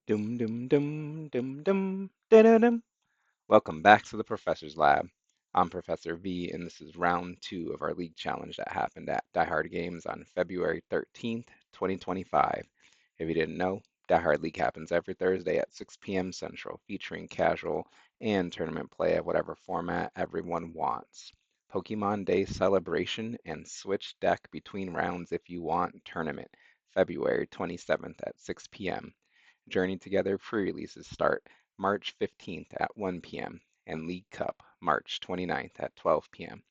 Dum dum dum dum dum da da dum. Welcome back to the Professor's Lab. I'm Professor V, and this is round two of our league challenge that happened at Die Hard Games on February 13th, 2025. If you didn't know, Die Hard League happens every Thursday at 6 p.m. Central, featuring casual and tournament play of whatever format everyone wants. Pokemon Day celebration and switch deck between rounds if you want tournament, February 27th at 6 p.m. Journey Together pre-releases start March 15th at 1 p.m. and League Cup March 29th at 12 p.m.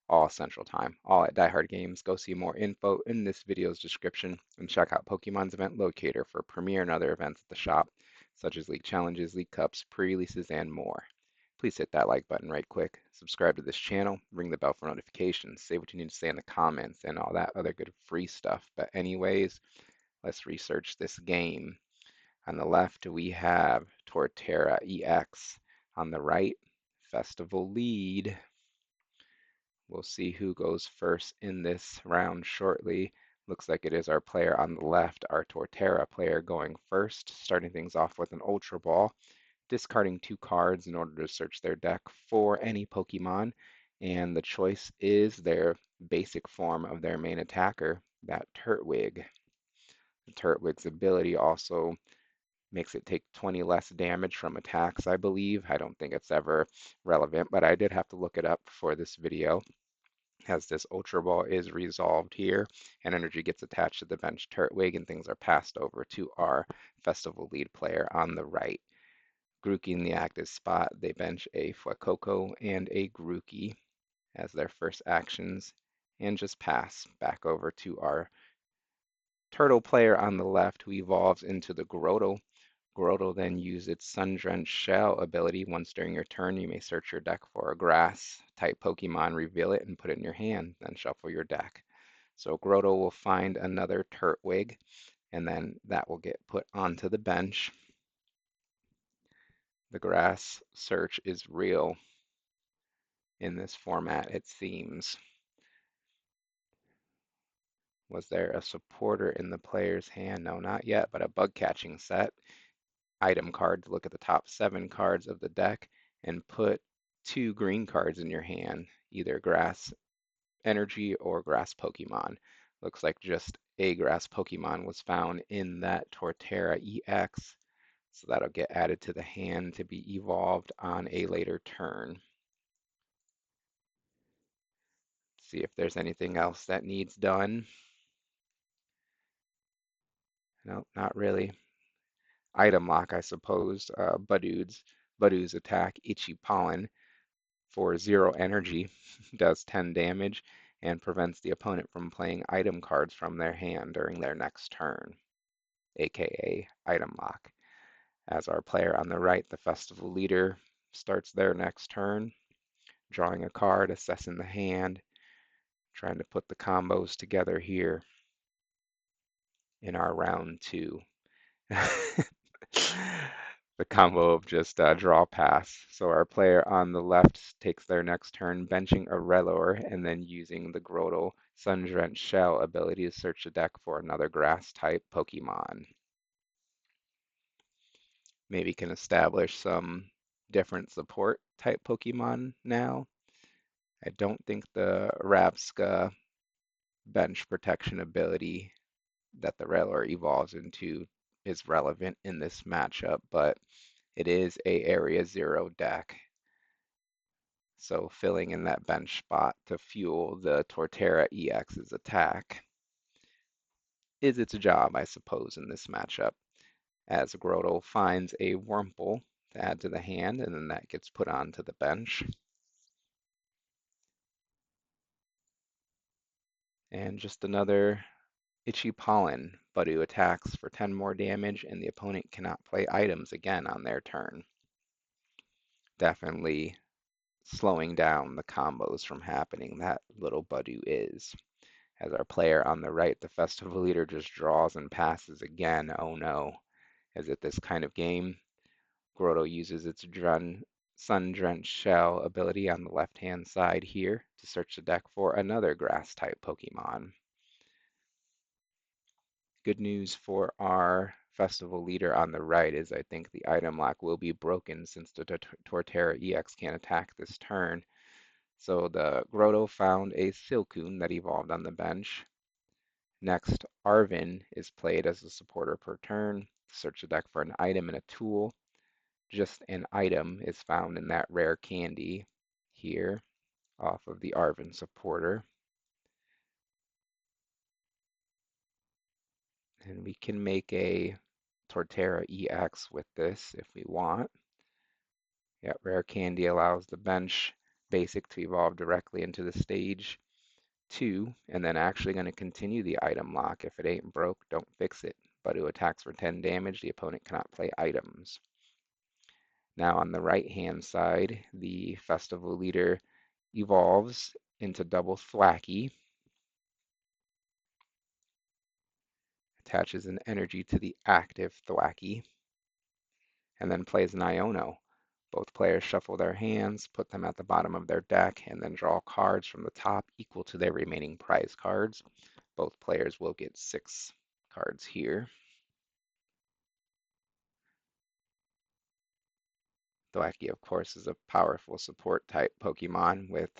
All Central Time, all at Die Hard Games. Go see more info in this video's description and check out Pokemon's event locator for premiere and other events at the shop, such as League Challenges, League Cups, pre-releases, and more. Please hit that like button right quick, subscribe to this channel, ring the bell for notifications, say what you need to say in the comments, and all that other good free stuff. But anyways, let's research this game. On the left, we have Torterra EX. On the right, Festival Lead. We'll see who goes first in this round shortly. Looks like it is our player on the left, our Torterra player going first, starting things off with an Ultra Ball, discarding two cards in order to search their deck for any Pokemon. And the choice is their basic form of their main attacker, that Turtwig. The Turtwig's ability also makes it take 20 less damage from attacks, I believe. I don't think it's ever relevant, but I did have to look it up for this video, as this Ultra Ball is resolved here, and energy gets attached to the bench Turtwig, and things are passed over to our Festival Lead player on the right. Grookey in the active spot, they bench a Fuecoco and a Grookey as their first actions, and just pass back over to our Turtle player on the left, who evolves into the Grotto. Grotto then uses its Sun-Drenched Shell ability. Once during your turn, you may search your deck for a grass-type Pokemon, reveal it, and put it in your hand, then shuffle your deck. So Grotto will find another Turtwig, and then that will get put onto the bench. The grass search is real in this format, it seems. Was there a supporter in the player's hand? No, not yet, but a bug catching set. Item card to look at the top 7 cards of the deck and put 2 green cards in your hand, either grass energy or grass Pokemon. Looks like just a grass Pokemon was found in that Torterra EX, so that'll get added to the hand to be evolved on a later turn. See if there's anything else that needs done. No, not really. Item lock, I suppose. Budoo's attack, Itchy Pollen, for 0 energy, does 10 damage, and prevents the opponent from playing item cards from their hand during their next turn, aka item lock. As our player on the right, the Festival Leader, starts their next turn, drawing a card, assessing the hand, trying to put the combos together here in our round 2. The combo of just draw pass. So our player on the left takes their next turn, benching a Rellor and then using the Grotto Sun-Drenched Shell ability to search the deck for another grass type Pokemon. Maybe can establish some different support type Pokemon now. I don't think the Rabska bench protection ability that the Rellor evolves into is relevant in this matchup, but it is a Area 0 deck. So filling in that bench spot to fuel the Torterra EX's attack is its job, I suppose, in this matchup, as Grotto finds a Wurmple to add to the hand, and then that gets put onto the bench. And just another Itchy Pollen. Budoo attacks for 10 more damage, and the opponent cannot play items again on their turn. Definitely slowing down the combos from happening, that little Budoo is. As our player on the right, the Festival Leader, just draws and passes again. Oh no. As it this kind of game, Grotto uses its Sun-Drenched Shell ability on the left-hand side here to search the deck for another grass-type Pokemon. Good news for our festival leader on the right is I think the item lock will be broken since the Torterra EX can't attack this turn. So the Grotto found a Silcoon that evolved on the bench. Next, Arvin is played as a supporter per turn. Search the deck for an item and a tool. Just an item is found in that rare candy here off of the Arvin supporter. And we can make a Torterra EX with this if we want. Yeah, rare candy allows the bench basic to evolve directly into the stage 2, and then actually going to continue the item lock. If it ain't broke, don't fix it. But who attacks for 10 damage, the opponent cannot play items. Now on the right hand side, the festival leader evolves into double Thwacky, attaches an energy to the active Thwacky, and then plays an Iono. Both players shuffle their hands, put them at the bottom of their deck, and then draw cards from the top equal to their remaining prize cards. Both players will get 6 cards here. Thwacky, of course, is a powerful support type Pokemon with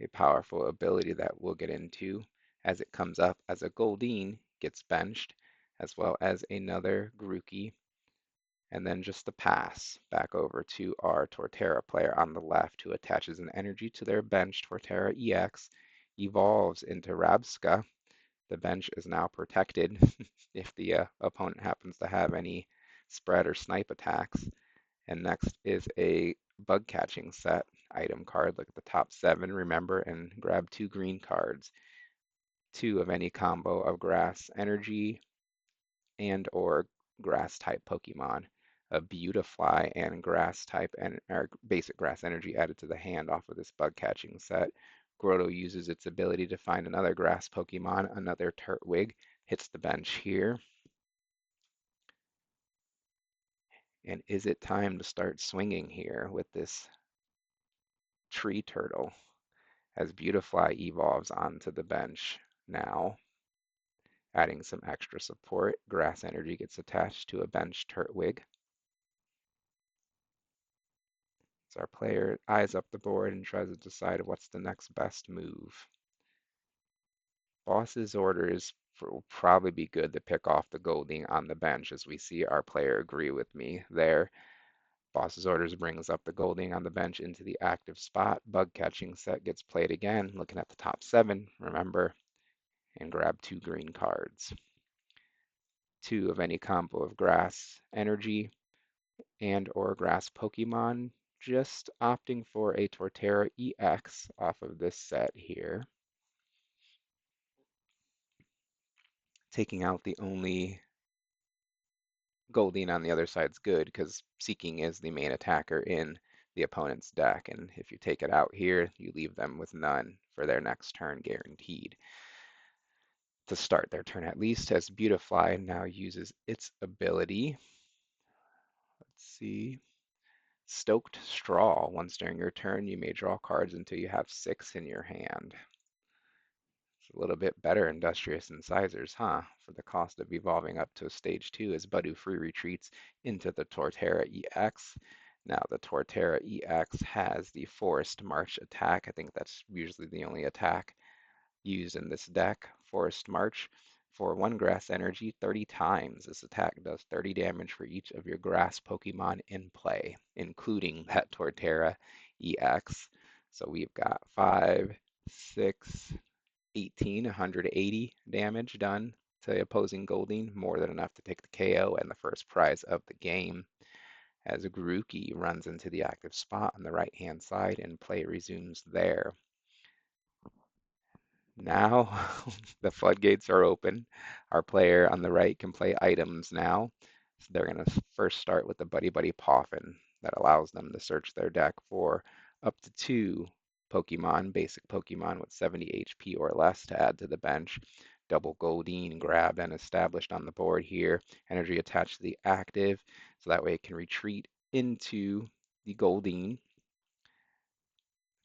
a powerful ability that we'll get into as it comes up as a Goldeen gets benched, as well as another Grookey, and then just the pass back over to our Torterra player on the left who attaches an energy to their bench. Torterra EX evolves into Rabsca. The bench is now protected if the opponent happens to have any spread or snipe attacks. And next is a bug catching set item card. Look at the top 7, remember, and grab 2 green cards. 2 of any combo of grass energy and or grass type Pokemon. A Beautifly and grass type and or basic grass energy added to the hand off of this bug catching set. Grotto uses its ability to find another grass Pokemon, another Turtwig, hits the bench here. And is it time to start swinging here with this tree turtle as Beautifly evolves onto the bench now, adding some extra support? Grass energy gets attached to a bench Turtwig. So our player eyes up the board and tries to decide what's the next best move. Boss's orders will probably be good to pick off the Golding on the bench, as we see our player agree with me there. Boss's orders brings up the Golding on the bench into the active spot. Bug catching set gets played again, looking at the top 7, remember, and grab 2 green cards. 2 of any combo of grass energy and or grass Pokemon, just opting for a Torterra EX off of this set here. Taking out the only Goldeen on the other side's good because Seeking is the main attacker in the opponent's deck, and if you take it out here, you leave them with none for their next turn guaranteed. To start their turn at least, as Beautifly now uses its ability. Let's see. Stoked Straw. Once during your turn, you may draw cards until you have 6 in your hand. It's a little bit better Industrious Incisors, huh? For the cost of evolving up to stage 2 as Budu free retreats into the Torterra EX. Now the Torterra EX has the Forest March attack. I think that's usually the only attack used in this deck. Forest March. For 1 grass energy 30 times. This attack does 30 damage for each of your grass Pokemon in play, including that Torterra EX. So we've got 5, 6, 18, 180 damage done to opposing Goldeen, more than enough to take the KO and the first prize of the game. As Grookey runs into the active spot on the right-hand side and play resumes there. Now the floodgates are open. Our player on the right can play items now. So they're going to first start with the Buddy Buddy Poffin that allows them to search their deck for up to 2 Pokemon, basic Pokemon with 70 HP or less to add to the bench. Double Goldeen grabbed and established on the board here. Energy attached to the active, so that way it can retreat into the Goldeen.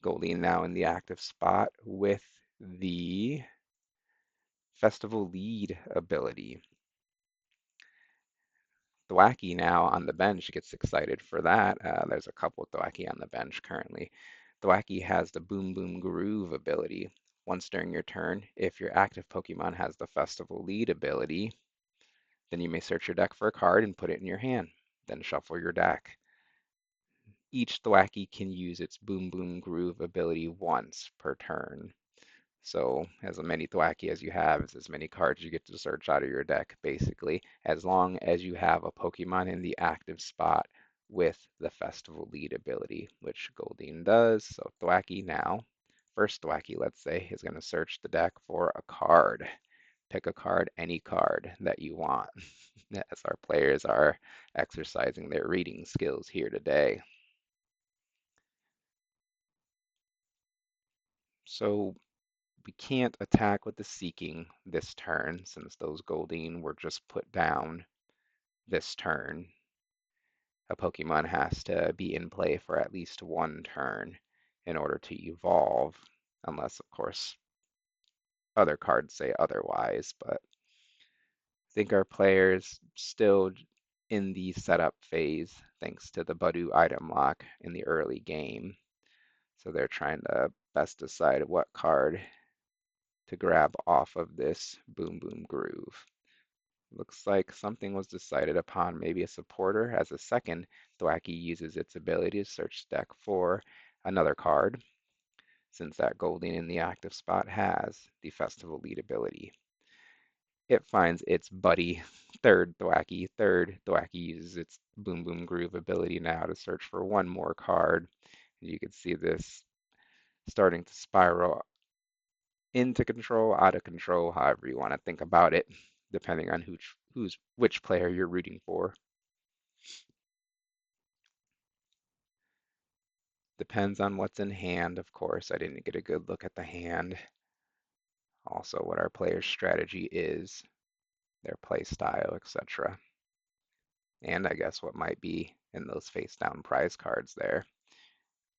Goldeen now in the active spot with the Festival Lead ability. Thwacky now on the bench gets excited for that. There's a couple Thwacky on the bench currently. Thwacky has the Boom Boom Groove ability. Once during your turn, if your active Pokemon has the Festival Lead ability, then you may search your deck for a card and put it in your hand. Then shuffle your deck. Each Thwacky can use its Boom Boom Groove ability once per turn. So as many Thwacky as you have is as many cards you get to search out of your deck, basically, as long as you have a Pokemon in the active spot with the Festival Lead ability, which Goldeen does. So Thwacky now, first Thwacky, let's say, is going to search the deck for a card. Pick a card, any card that you want, as our players are exercising their reading skills here today. So we can't attack with the Seeking this turn since those Goldeen were just put down this turn. A Pokemon has to be in play for at least one turn in order to evolve, unless, of course, other cards say otherwise. But I think our players still in the setup phase thanks to the Budu item lock in the early game. So they're trying to best decide what card to grab off of this Boom Boom Groove. Looks like something was decided upon, maybe a supporter. As a second, Thwacky uses its ability to search deck for another card, since that Goldeen in the active spot has the Festival Lead ability. It finds its buddy, third Thwacky. Third Thwacky uses its Boom Boom Groove ability now to search for one more card. You can see this starting to spiral into control, out of control, however you want to think about it, depending on which player you're rooting for. Depends on what's in hand, of course. I didn't get a good look at the hand. Also, what our player's strategy is, their play style, etc. And I guess what might be in those face down prize cards there.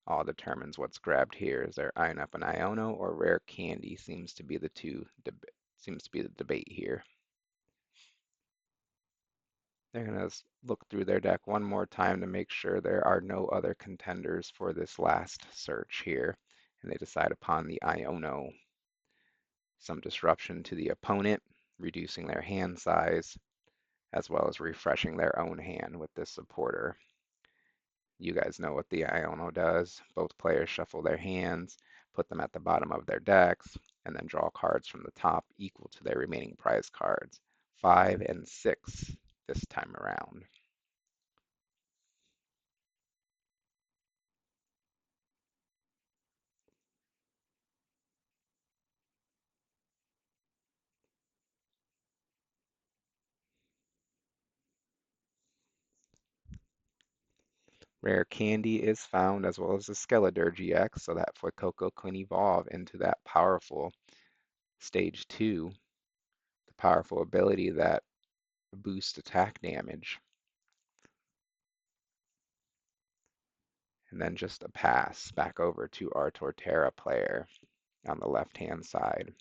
All determines what's grabbed here. Is there Iron Up and Iono or Rare Candy seems to be the debate here. They're going to look through their deck one more time to make sure there are no other contenders for this last search here. And they decide upon the Iono. Some disruption to the opponent, reducing their hand size, as well as refreshing their own hand with this supporter. You guys know what the Iono does. Both players shuffle their hands, put them at the bottom of their decks, and then draw cards from the top equal to their remaining prize cards. 5 and 6 this time around. Rare Candy is found as well as the Skeletor GX, so that Fuecoco can evolve into that powerful Stage 2, the powerful ability that boosts attack damage. And then just a pass back over to our Torterra player on the left-hand side.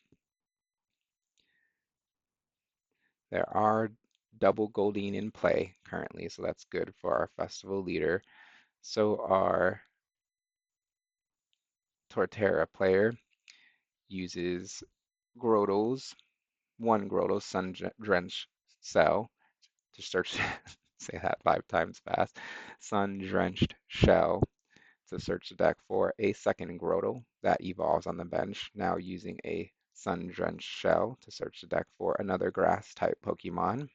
There are double Goldeen in play currently, so that's good for our festival leader. So our Torterra player uses Grotto's, one Grotto Sun-Drenched Cell to search, say that 5 times fast, Sun-Drenched Shell to search the deck for a second Grotto that evolves on the bench, now using a Sun-Drenched Shell to search the deck for another Grass-type Pokemon.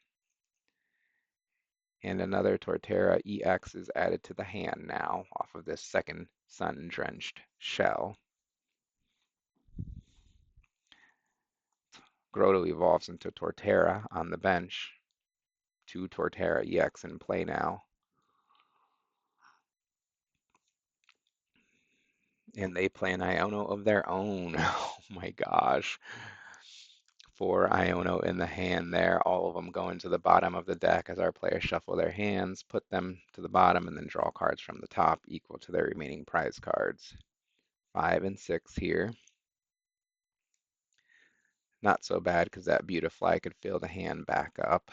And another Torterra EX is added to the hand now off of this second Sun-Drenched Shell. Grotto evolves into Torterra on the bench. 2 Torterra EX in play now. And they play an Iono of their own. Oh my gosh. 4 Iono in the hand there. All of them going to the bottom of the deck as our players shuffle their hands, put them to the bottom, and then draw cards from the top equal to their remaining prize cards. 5 and 6 here. Not so bad because that Beautifly could fill the hand back up.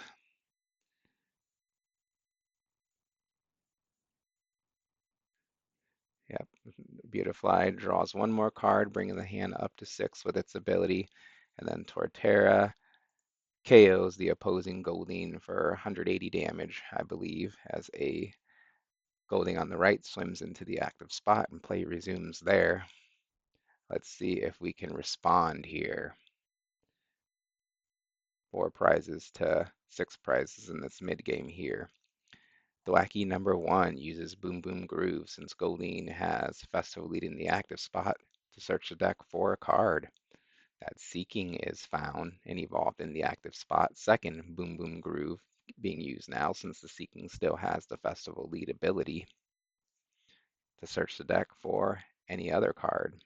Yep, Beautifly draws one more card, bringing the hand up to 6 with its ability. And then Torterra KOs the opposing Goldeen for 180 damage, I believe, as a Golding on the right swims into the active spot and play resumes there. Let's see if we can respond here. 4 prizes to 6 prizes in this mid game here. Thwacky number 1 uses Boom Boom Groove since Goldeen has Festival leading the active spot to search the deck for a card. That Seeking is found and evolved in the active spot. Second Boom Boom Groove being used now since the Seeking still has the Festival lead ability to search the deck for any other card.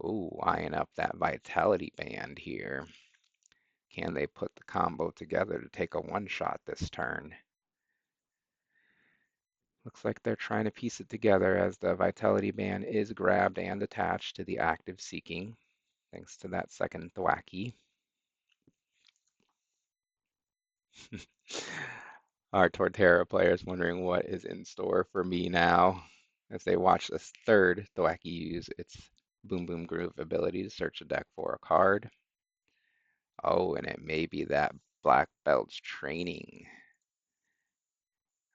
Ooh, eyeing up that Vitality Band here. Can they put the combo together to take a one-shot this turn? Looks like they're trying to piece it together as the Vitality Band is grabbed and attached to the active Seeking, thanks to that second Thwacky. Our Torterra players wondering what is in store for me now as they watch this third Thwacky use its Boom Boom Groove ability to search the deck for a card. Oh, and it may be that Black Belt's training.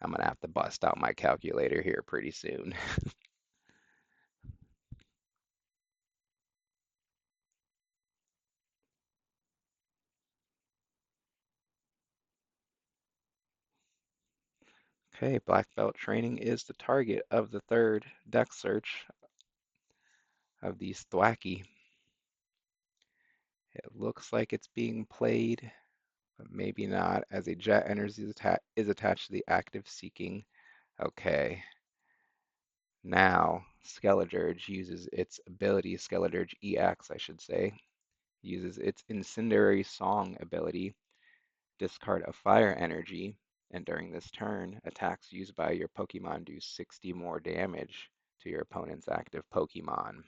I'm gonna have to bust out my calculator here pretty soon. Okay, Black Belt training is the target of the third deck search of these Thwacky. It looks like it's being played, but maybe not, as a Jet Energy is attached to the active Seeking. Okay, now Skeledirge uses its ability, Skeledirge EX, I should say, uses its Incendiary Song ability, discard a fire energy, and during this turn, attacks used by your Pokemon do 60 more damage to your opponent's active Pokemon.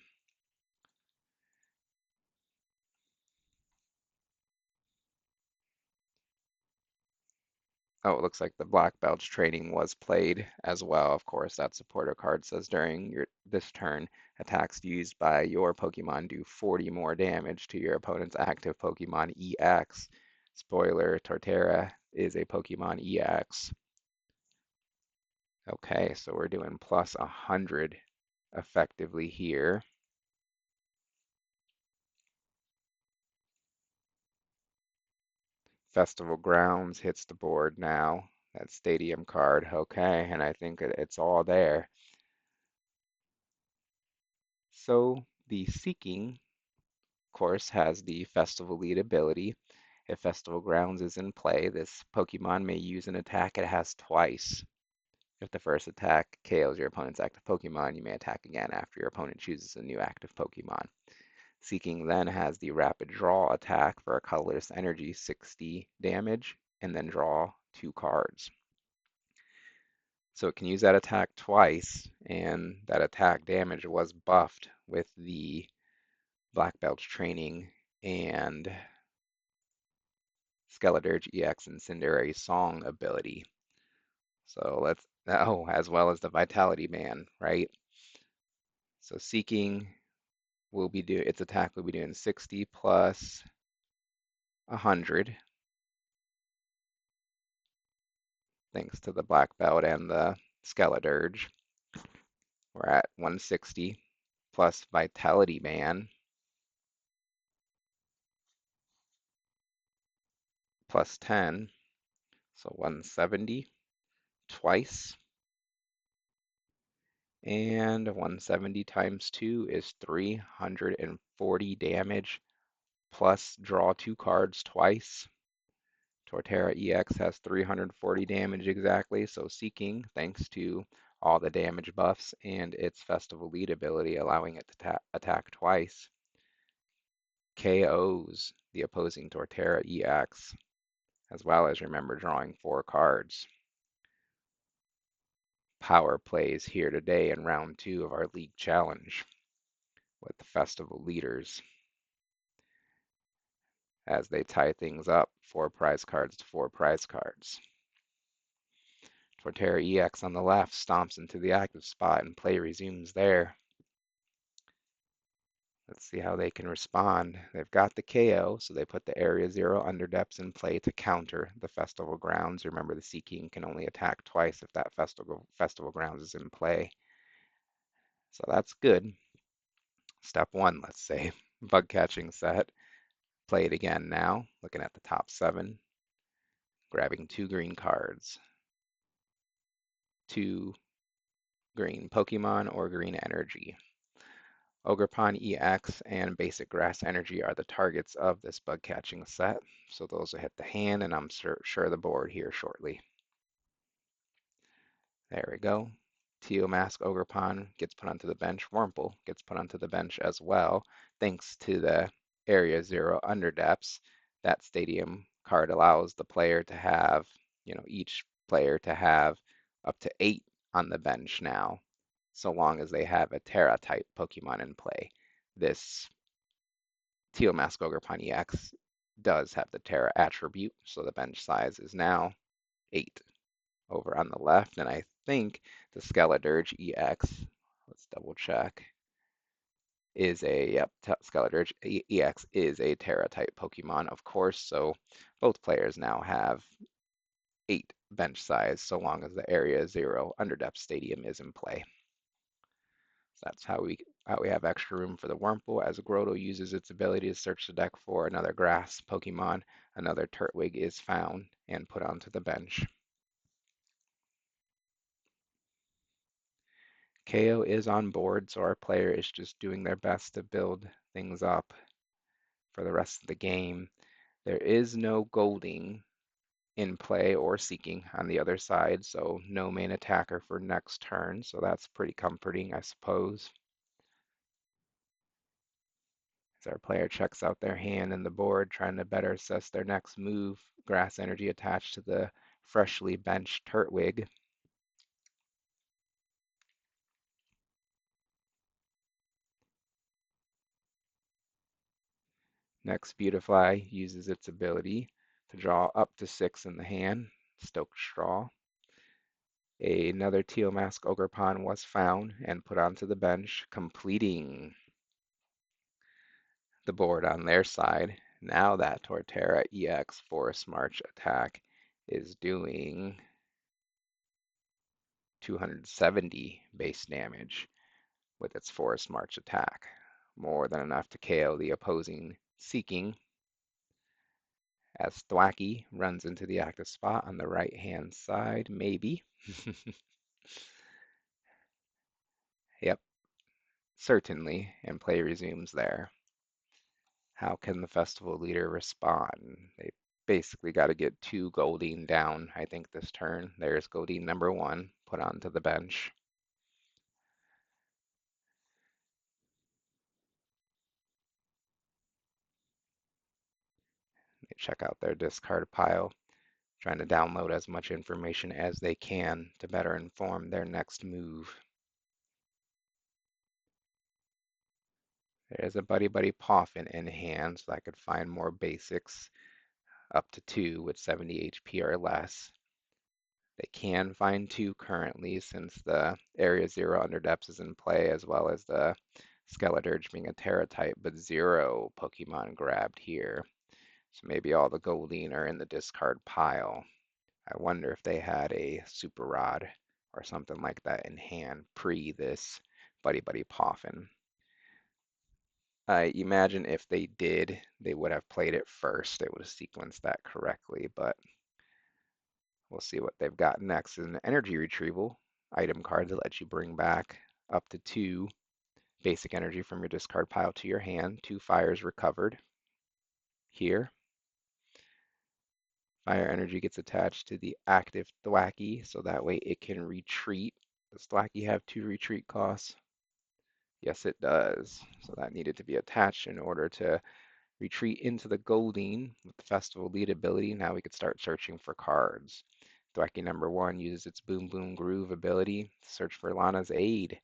Oh, it looks like the Black Belt's training was played as well. Of course, that supporter card says during this turn, attacks used by your Pokemon do 40 more damage to your opponent's active Pokemon EX. Spoiler, Torterra is a Pokemon EX. Okay, so we're doing plus 100 effectively here. Festival Grounds hits the board now. That stadium card, okay, and I think it's all there. So the Seeking, of course, has the Festival lead ability. If Festival Grounds is in play, this Pokemon may use an attack it has twice. If the first attack KOs your opponent's active Pokemon, you may attack again after your opponent chooses a new active Pokemon. Seeking then has the Rapid Draw attack for a colorless energy 60 damage, and then draw 2 cards. So it can use that attack twice, and that attack damage was buffed with the Black Belt's training and Skeledirge EX Incendiary Song ability. So let's, oh, as well as the Vitality Band, right? So Seeking will be doing, its attack will be doing 60 plus 100, thanks to the Black Belt and the Skeledirge. We're at 160 plus Vitality Band plus 10, so 170 twice. And 170 times 2 is 340 damage, plus draw 2 cards twice. Torterra EX has 340 damage exactly, so Seeking, thanks to all the damage buffs and its Festival lead ability allowing it to attack twice, KOs the opposing Torterra EX, as well as remember drawing 4 cards. Power plays here today in round 2 of our league challenge with the Festival leaders. as they tie things up. 4 prize cards to 4 prize cards. Torterra EX on the left stomps into the active spot and play resumes there. Let's see how they can respond. They've got the KO, so they put the Area Zero Underdepths in play to counter the Festival Grounds. Remember, the Sea King can only attack twice if that Festival Grounds is in play. So that's good. Step one, let's say. Bug catching set. Play it again now, looking at the top 7, grabbing 2 green cards. 2 green Pokemon or green energy. Ogerpon EX and Basic Grass Energy are the targets of this bug catching set, so those will hit the hand, and I'm sure the board here shortly. There we go. Mask Ogerpon gets put onto the bench. Wurmple gets put onto the bench as well, thanks to the Area Zero Underdepths. That stadium card allows the player to have, each player to have up to 8 on the bench now, so long as they have a Terra type Pokemon in play. This Mask Ogerpon EX does have the Terra attribute, so the bench size is now 8 over on the left, and I think the Skeledirge EX, let's double check, is yep, Skeledirge EX is a Terra type Pokemon, of course, so both players now have 8 bench size so long as the Area Zero Underdepth Stadium is in play. So that's how we have extra room for the Wurmple, as Grotto uses its ability to search the deck for another grass Pokemon. Another Turtwig is found and put onto the bench. KO is on board, so our player is just doing their best to build things up for the rest of the game. There is no Golding in play or Seeking on the other side, so no main attacker for next turn, so that's pretty comforting, I suppose. As our player checks out their hand and the board, trying to better assess their next move, Grass Energy attached to the freshly benched Turtwig. Next, Beautifly uses its ability to draw up to 6 in the hand, Stoked Straw. Another Teal Mask Ogerpon was found and put onto the bench, completing the board on their side. Now that Torterra EX Forest March attack is doing 270 base damage with its Forest March attack. More than enough to KO the opposing Seeking, as Thwacky runs into the active spot on the right-hand side, maybe. Yep, certainly, and play resumes there. How can the festival leader respond? They basically got to get 2 Goldeen down, I think, this turn. There's Goldeen number 1, put onto the bench. They check out their discard pile, trying to download as much information as they can to better inform their next move. There's a Buddy Buddy Poffin in hand, so I could find more basics up to 2 with 70 HP or less. They can find 2 currently since the Area Zero Underdepths is in play, as well as the Skeledirge being a Terra type, but 0 Pokemon grabbed here. So maybe all the Goldeen are in the discard pile. I wonder if they had a Super Rod or something like that in hand pre this Buddy Buddy Poffin. I imagine if they did, they would have played it first. They would have sequenced that correctly, but we'll see what they've got next. Is an energy retrieval item card that lets you bring back up to 2 basic energy from your discard pile to your hand. 2 fires recovered here. Fire energy gets attached to the active Thwacky, so that way it can retreat. Does Thwacky have 2 retreat costs? Yes, it does. So that needed to be attached in order to retreat into the Goldeen with the Festival Lead ability. Now we could start searching for cards. Thwacky number 1 uses its Boom Boom Groove ability to search for Lana's Aid.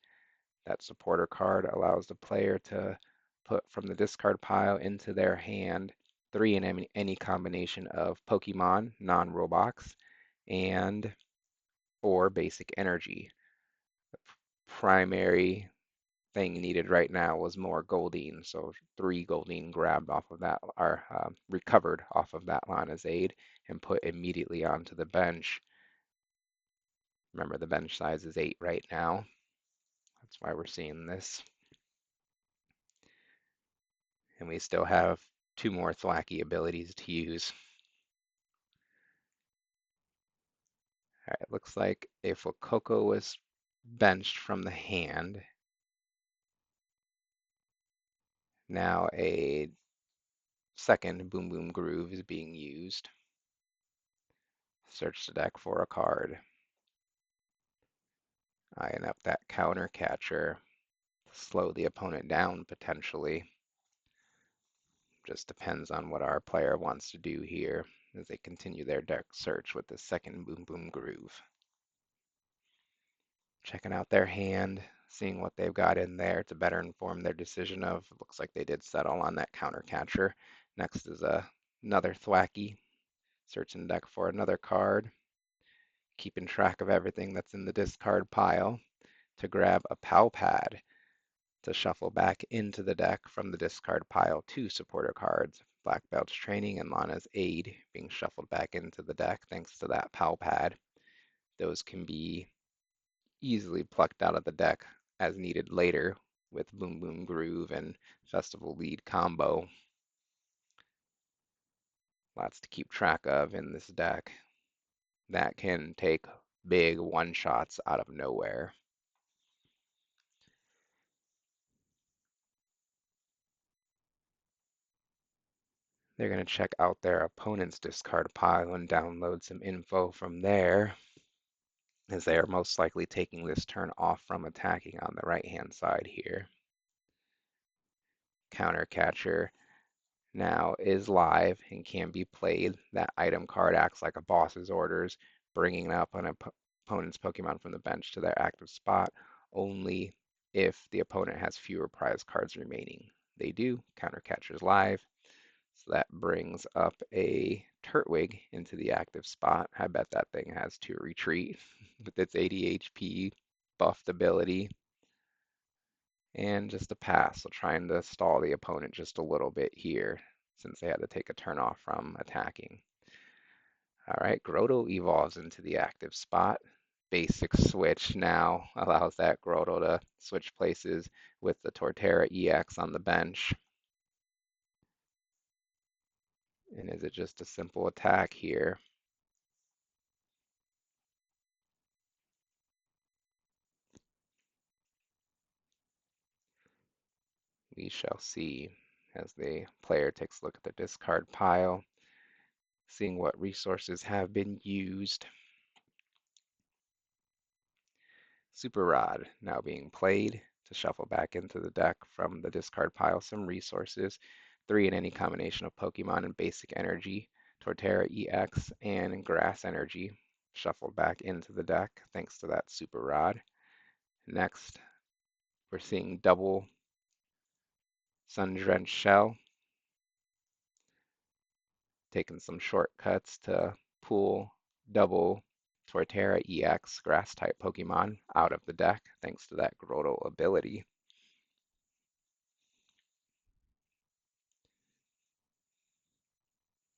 That supporter card allows the player to put from the discard pile into their hand three in any combination of Pokemon, non-Roblox, and or basic energy. The primary thing needed right now was more Goldeen, so three Goldeen grabbed off of that, or recovered off of that Lana's aid and put immediately onto the bench. Remember, the bench size is 8 right now. That's why we're seeing this. And we still have two more Thwacky abilities to use. All right, looks like if Coco was benched from the hand, now a second Boom Boom Groove is being used. Search the deck for a card. Eyeing up that counter catcher. Slow the opponent down potentially. Just depends on what our player wants to do here as they continue their deck search with the second Boom Boom Groove. Checking out their hand, seeing what they've got in there to better inform their decision of. Looks like they did settle on that counter catcher. Next is another Thwacky. Searching the deck for another card. Keeping track of everything that's in the discard pile to grab a Pow Pad to shuffle back into the deck from the discard pile two supporter cards. Black Belt's Training and Lana's Aid being shuffled back into the deck thanks to that Pow Pad. Those can be easily plucked out of the deck as needed later with Boom Boom Groove and Festival Lead combo. Lots to keep track of in this deck that can take big one-shots out of nowhere. They're going to check out their opponent's discard pile and download some info from there, as they are most likely taking this turn off from attacking on the right-hand side here. Counter Catcher now is live and can be played. That item card acts like a boss's orders, bringing up an opponent's Pokemon from the bench to their active spot only if the opponent has fewer prize cards remaining. They do. Counter Catcher's live. So that brings up a Turtwig into the active spot. I bet that thing has to retreat with its 80 HP buffed ability. And just a pass, so trying to stall the opponent just a little bit here since they had to take a turn off from attacking. All right, Grotto evolves into the active spot. Basic switch now allows that Grotto to switch places with the Torterra EX on the bench. And is it just a simple attack here? We shall see as the player takes a look at the discard pile, seeing what resources have been used. Super Rod now being played to shuffle back into the deck from the discard pile some resources. Three in any combination of Pokemon and Basic Energy, Torterra EX, and Grass Energy shuffled back into the deck thanks to that Super Rod. Next, we're seeing double Sun Drenched Shell, taking some shortcuts to pull double Torterra EX grass type Pokemon out of the deck thanks to that Grotto ability.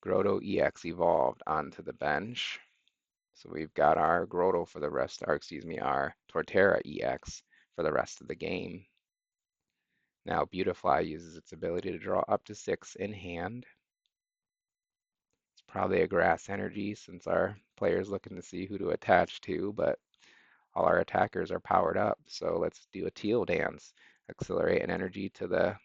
Grotto EX evolved onto the bench. So we've got our Grotto for the rest, or excuse me, our Torterra EX for the rest of the game. Now Beautifly uses its ability to draw up to 6 in hand. It's probably a grass energy since our player's looking to see who to attach to, but all our attackers are powered up. So let's do a teal dance. Accelerate an energy to the,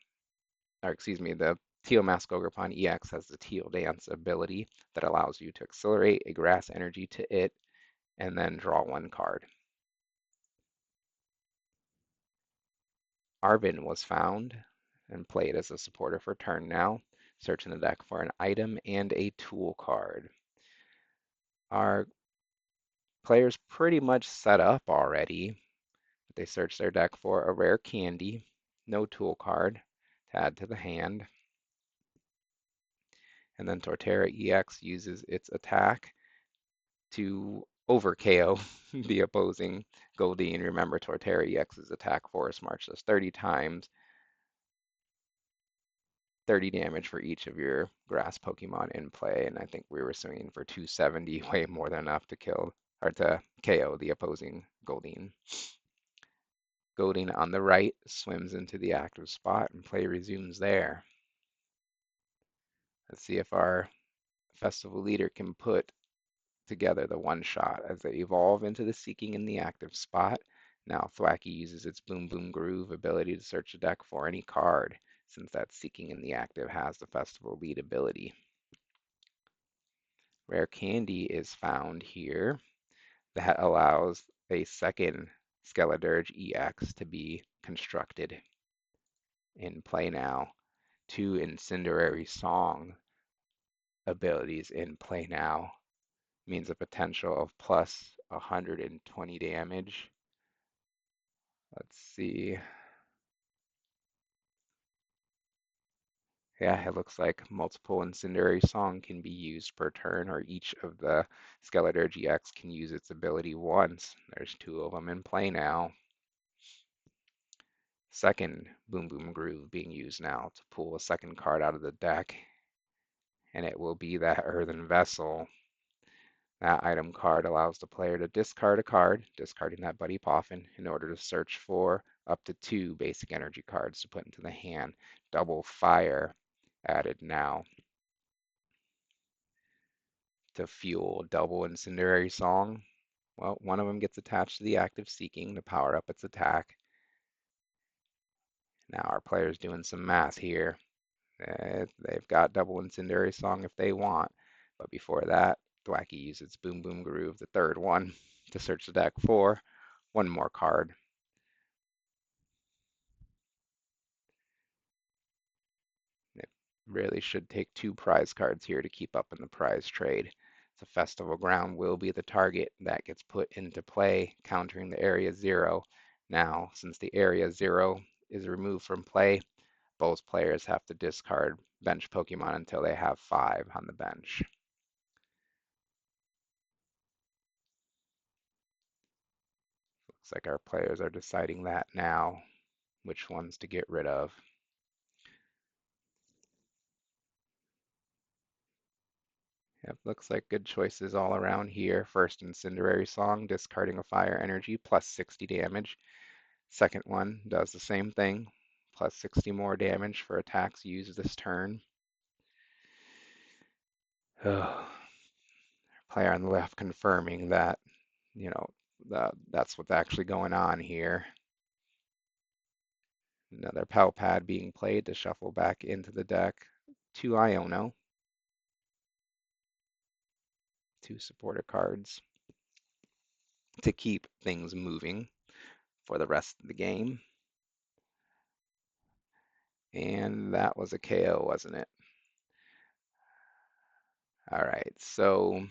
or excuse me, the Teal Mask Ogerpon EX has the Teal Dance ability that allows you to accelerate a grass energy to it and then draw one card. Arvin was found and played as a supporter for turn now. Searching the deck for an item and a tool card. Our players pretty much set up already. They search their deck for a rare candy, no tool card to add to the hand. And then Torterra EX uses its attack to over KO the opposing Goldeen. Remember, Torterra EX's attack force marches 30 times, 30 damage for each of your grass Pokemon in play, and I think we were swinging for 270, way more than enough to kill or to KO the opposing Goldeen. Goldeen on the right swims into the active spot and play resumes there. Let's see if our festival leader can put together the one shot as they evolve into the seeking in the active spot. Now Thwacky uses its Boom Boom Groove ability to search the deck for any card, since that seeking in the active has the festival lead ability. Rare Candy is found here that allows a second Skeledirge EX to be constructed in play now. Two Incendiary Song abilities in play now means a potential of plus 120 damage. Let's see. Yeah, it looks like multiple Incendiary Song can be used per turn, or each of the Skeletor GX can use its ability once. There's two of them in play now. Second Boom Boom Groove being used now to pull a second card out of the deck, and it will be that Earthen Vessel. That item card allows the player to discard a card, discarding that Buddy Poffin, in order to search for up to two basic energy cards to put into the hand. Double Fire added now to fuel double Incendiary Song. Well, one of them gets attached to the active Seeking to power up its attack. Now our player's doing some math here. They've got double Incendiary Song if they want, but before that, Thwacky uses Boom Boom Groove, the third one, to search the deck for one more card. It really should take two prize cards here to keep up in the prize trade. So Festival Ground will be the target that gets put into play, countering the Area Zero. Now, since the Area Zero is removed from play, both players have to discard bench Pokemon until they have 5 on the bench. Looks like our players are deciding that now, which ones to get rid of. Yep, looks like good choices all around here. First Incendiary Song, discarding a fire energy, plus 60 damage. Second one does the same thing, plus 60 more damage for attacks used this turn. Oh, player on the left confirming that, you know, that's what's actually going on here. Another Pal Pad being played to shuffle back into the deck. Two Iono, two supporter cards to keep things moving for the rest of the game. And that was a KO, wasn't it? All right, so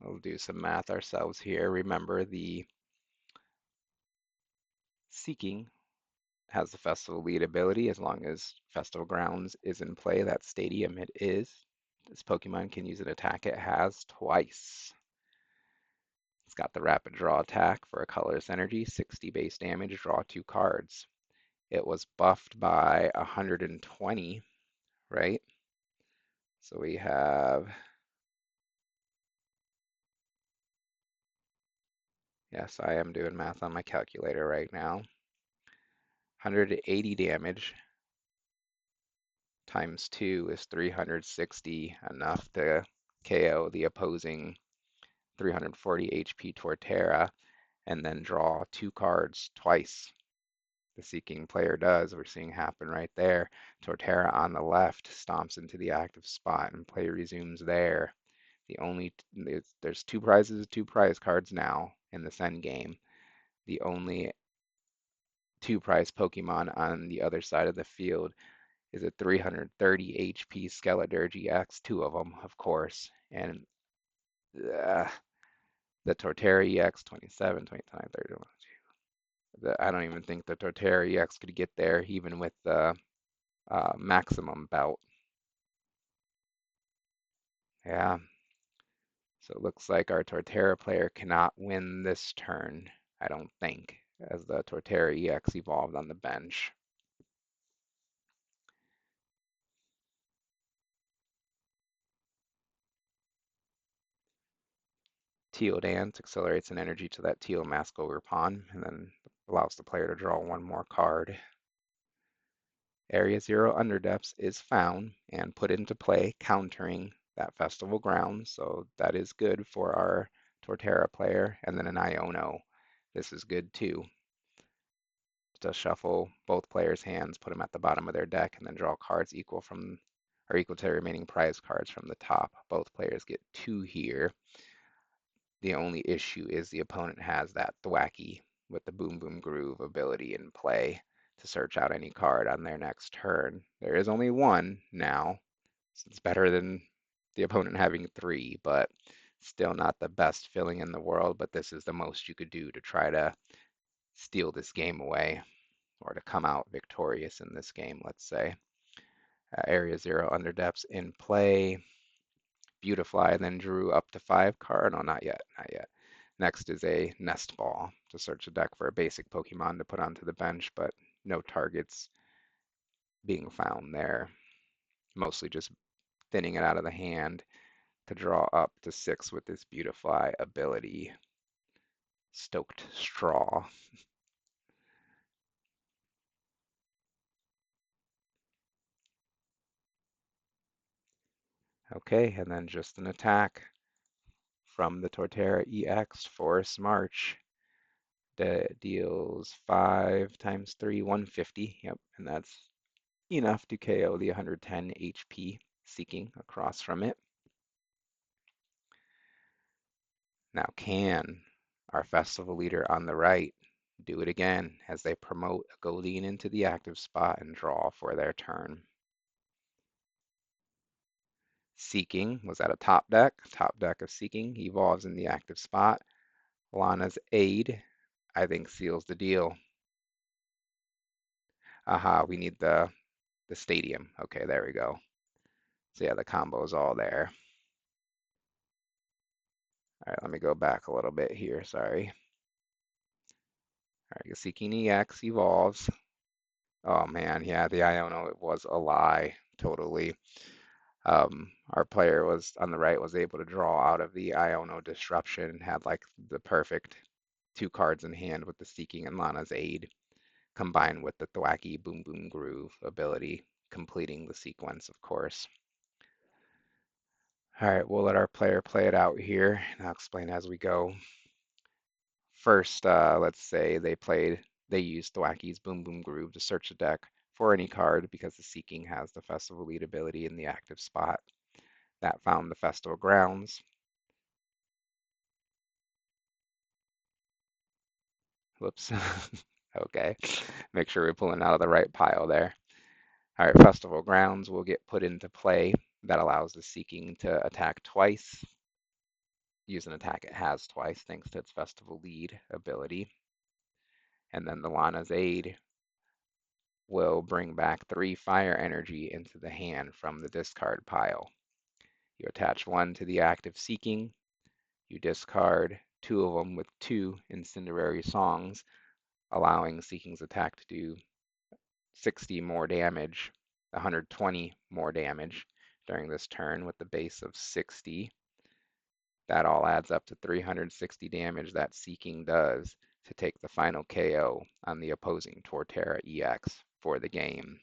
we'll do some math ourselves here. Remember, the Seeking has the Festival lead ability as long as Festival Grounds is in play. That stadium it is. This Pokemon can use an attack it has twice. It's got the Rapid Draw attack for a colorless energy, 60 base damage, draw 2 cards. It was buffed by 120, right? So we have, yes, I am doing math on my calculator right now. 180 damage times 2 is 360, enough to KO the opposing 340 HP Torterra, and then draw 2 cards twice. The Seeking player does. We're seeing happen right there. Torterra on the left stomps into the active spot and play resumes there. There's 2 prizes, 2 prize cards now in this end game. The only 2 prize Pokemon on the other side of the field is a 330 HP Skeledirge EX, 2 of them, of course, and the Torterra EX 27, 29, 31. I don't even think the Torterra EX could get there, even with the maximum bout. Yeah, so it looks like our Torterra player cannot win this turn, I don't think, as the Torterra EX evolved on the bench. Teal Dance accelerates an energy to that teal mask over pawn and then allows the player to draw one more card. Area 0 underdepths is found and put into play, countering that Festival Grounds, so that is good for our Torterra player. And then an Iono. This is good too. To shuffle both players' hands, put them at the bottom of their deck, and then draw cards equal from or equal to the remaining prize cards from the top. Both players get 2 here. The only issue is the opponent has that thwacky with the Boom Boom Groove ability in play to search out any card on their next turn. There is only one now, so it's better than the opponent having 3, but still not the best feeling in the world. But this is the most you could do to try to steal this game away or to come out victorious in this game, let's say. Area 0 underdepths in play. Beautifly, then drew up to 5 card. No, not yet, not yet. Next is a Nest Ball to search the deck for a basic Pokemon to put onto the bench, but no targets being found there. Mostly just thinning it out of the hand to draw up to 6 with this Beautifly ability. Stoked Straw. Okay, and then just an attack from the Torterra EX Forest March that deals 5 times 3, 150. Yep, and that's enough to KO the 110 HP Seeking across from it. Now can our festival leader on the right do it again as they promote a Goldeen into the active spot and draw for their turn? Seeking was at a top deck. Top deck of Seeking evolves in the active spot. Lana's Aid, I think, seals the deal. Aha, we need the stadium. Okay, there we go. So yeah, the combo is all there. All right, let me go back a little bit here. Sorry. All right, Seeking EX evolves. Oh man, yeah, the Iono, it was a lie, totally. Our player was on the right was able to draw out of the Iono disruption, had like the perfect 2 cards in hand with the Seeking and Lana's Aid, combined with the Thwacky Boom Boom Groove ability, completing the sequence, of course. All right, we'll let our player play it out here, and I'll explain as we go. First, let's say they used Thwacky's Boom Boom Groove to search the deck for any card because the Seeking has the Festival Lead ability in the active spot. That found the Festival Grounds. Whoops. Okay. Make sure we're pulling out of the right pile there. All right, Festival Grounds will get put into play. That allows the Seeking to attack twice. Use an attack it has twice thanks to its Festival Lead ability. And then the Lana's Aid will bring back 3 fire energy into the hand from the discard pile. You attach 1 to the active Seeking. You discard 2 of them with 2 incendiary songs, allowing Seeking's attack to do 60 more damage, 120 more damage during this turn with the base of 60. That all adds up to 360 damage that Seeking does to take the final KO on the opposing Torterra EX for the game.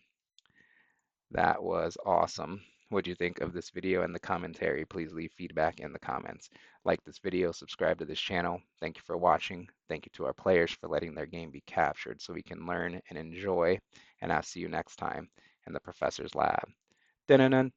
That was awesome. What do you think of this video and the commentary? Please leave feedback in the comments. Like this video, subscribe to this channel. Thank you for watching. Thank you to our players for letting their game be captured so we can learn and enjoy. And I'll see you next time in the Professor's Lab. Dun-dun-dun.